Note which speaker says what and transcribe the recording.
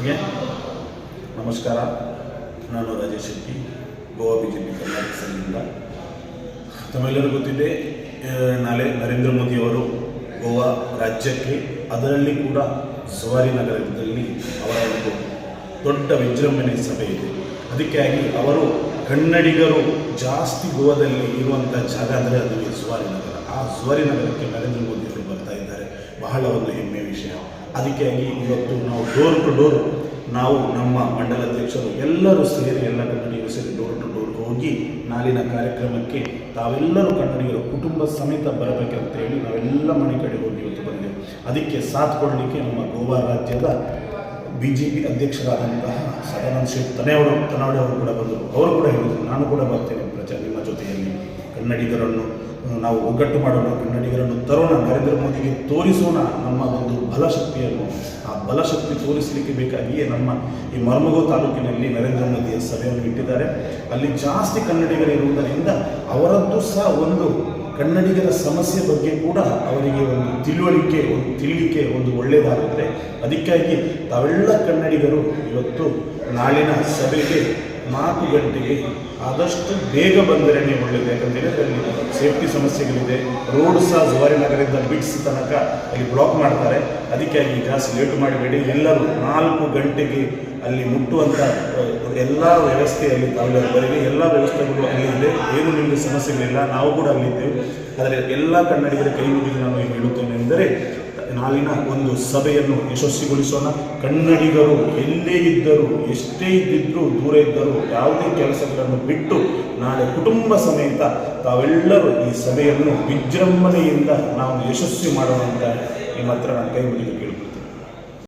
Speaker 1: Okay, ನಮಸ್ಕಾರ. ನಾನು Rajesh Shetty, Goa BJP Karnataka ಸಂಘದಿಂದ. ತಮ್ಮೆಲ್ಲರಿಗೂ ಗೊತ್ತಿದೆ, ನಾಳೆ ನರೇಂದ್ರ ಮೋದಿಯವರು ಗೋವಾ ರಾಜ್ಯಕ್ಕೆ, ಅದರಲ್ಲಿ ಕೂಡ ಝವಾರಿ ನಗರದಲ್ಲಿ ಅವರ ಒಂದು ದೊಡ್ಡ ವಿಜೃಂಭಣೆ ಸಭೆ ಇದೆ. ಅದಕ್ಕಾಗಿ ಅವರು ಕನ್ನಡಿಗರು ಜಾಸ್ತಿ ಗೋವಾದಲ್ಲಿ ಇರುವಂಥ ಜಾಗ ಅಂದರೆ ಅದು ಝವಾರಿ ನಗರ. ಆ ಝವಾರಿ ನಗರಕ್ಕೆ ನರೇಂದ್ರ ಮೋದಿಯವರು ಬರ್ತಾ ಇದ್ದಾರೆ. ಬಹಳ ಒಂದು ಹೆಮ್ಮೆಯ ವಿಷಯ. ಅದಕ್ಕಾಗಿ ಇವತ್ತು ನಾವು ಡೋರ್ ಟು ಡೋರ್, ನಾವು ನಮ್ಮ ಮಂಡಲಾಧ್ಯಕ್ಷರು ಎಲ್ಲರೂ ಸೇರಿ, ಎಲ್ಲ ಕನ್ನಡಿಗರು ಸೇರಿ ಡೋರ್ ಟು ಡೋರ್ ಹೋಗಿ ನಾಳಿನ ಕಾರ್ಯಕ್ರಮಕ್ಕೆ ತಾವೆಲ್ಲರೂ ಕನ್ನಡಿಗರು ಕುಟುಂಬ ಸಮೇತ ಬರಬೇಕಂತ ಹೇಳಿ ನಾವೆಲ್ಲ ಮನೆ ಕಡೆ ಹೋಗಿ ಇವತ್ತು ಬಂದೆವು. ಅದಕ್ಕೆ ಸಾಥ್ ಕೊಡಲಿಕ್ಕೆ ನಮ್ಮ ಗೋವಾ ರಾಜ್ಯದ BJP ಅಧ್ಯಕ್ಷರಾದಂತಹ ಸದಾನಂದ ಶೇಖ್ ತನವಾಡೆ ಅವರು ಕೂಡ ಬಂದರು. ಅವರು ಕೂಡ ಹೇಳಿದರು, ನಾನು ಕೂಡ ಬರ್ತೇನೆ ನಿಮ್ಮ ಜೊತೆಯಲ್ಲಿ, ಕನ್ನಡಿಗರನ್ನು ನಾವು ಒಗ್ಗಟ್ಟು ಮಾಡೋಣ, ಕನ್ನಡಿಗರನ್ನು ತರೋಣ, ನರೇಂದ್ರ ಮೋದಿಗೆ ತೋರಿಸೋಣ ನಮ್ಮ ಒಂದು ಬಲಶಕ್ತಿಯನ್ನು. ಆ ಬಲಶಕ್ತಿ ತೋರಿಸಲಿಕ್ಕೆ ಬೇಕಾಗಿಯೇ ನಮ್ಮ ಈ ಮರ್ಮಗೋ ತಾಲೂಕಿನಲ್ಲಿ ನರೇಂದ್ರ ಮೋದಿಯ ಸಭೆಯನ್ನು ಇಟ್ಟಿದ್ದಾರೆ. ಅಲ್ಲಿ ಜಾಸ್ತಿ ಕನ್ನಡಿಗರಿರುವುದರಿಂದ ಅವರದ್ದು ಸಹ ಒಂದು ಕನ್ನಡಿಗರ ಸಮಸ್ಯೆ ಬಗ್ಗೆ ಕೂಡ ಅವರಿಗೆ ಒಂದು ತಿಳಿಲಿಕ್ಕೆ ಒಂದು ಒಳ್ಳೆಯದಾಗುತ್ತೆ. ಅದಕ್ಕಾಗಿ ತಾವೆಲ್ಲ ಕನ್ನಡಿಗರು ಇವತ್ತು ನಾಳಿನ ಸಭೆಗೆ 4 ಗಂಟೆಗೆ ಆದಷ್ಟು ಬೇಗ ಬಂದರೆ ಒಳ್ಳೆಯದು. ಯಾಕಂತೇಳಿ ಅಲ್ಲಿ ಸೇಫ್ಟಿ ಸಮಸ್ಯೆಗಳಿದೆ. ರೋಡ್ ಸಹ ಝವಾರಿ ನಗರದಿಂದ ಬಿಟ್ಸ್ ತನಕ ಅಲ್ಲಿ ಬ್ಲಾಕ್ ಮಾಡ್ತಾರೆ. ಅದಕ್ಕಾಗಿ ಜಾಸ್ತಿ ಲೇಟ್ ಮಾಡಬೇಡಿ. ಎಲ್ಲರೂ 4 ಗಂಟೆಗೆ ಅಲ್ಲಿ ಮುಟ್ಟುವಂಥ ಎಲ್ಲ ವ್ಯವಸ್ಥೆಯಲ್ಲಿ ತಾವೆಲ್ಲರಿಗೆ ಎಲ್ಲ ವ್ಯವಸ್ಥೆಗಳು ಅಲ್ಲಿದೆ. ಏನು ನಿಮಗೆ ಸಮಸ್ಯೆಗಳಿಲ್ಲ, ನಾವು ಕೂಡ ಅಲ್ಲಿದ್ದೇವೆ. ಆದರೆ ಎಲ್ಲ ಕನ್ನಡಿಗರ ಕೈ ಮುಗಿದು ನಾನು ಏನು ಹೇಳುತ್ತೇನೆ ಎಂದರೆ, ನಾಳಿನ ಒಂದು ಸಭೆಯನ್ನು ಯಶಸ್ವಿಗೊಳಿಸೋಣ. ಕನ್ನಡಿಗರು ಎಲ್ಲೇ ಇದ್ದರೂ, ಎಷ್ಟೇ ಇದ್ದಿದ್ದರೂ, ದೂರ ಇದ್ದರೂ, ಯಾವುದೇ ಕೆಲಸಗಳನ್ನು ಬಿಟ್ಟು ನಾಳೆ ಕುಟುಂಬ ಸಮೇತ ತಾವೆಲ್ಲರೂ ಈ ಸಭೆಯನ್ನು ವಿಜೃಂಭಣೆಯಿಂದ ನಾವು ಯಶಸ್ವಿ ಮಾಡೋಣ ಅಂತ ನಿಮ್ಮ ಹತ್ರ ನಾನು ಕೈ ಮುಗಿದು ಕೇಳ್ತೀನಿ.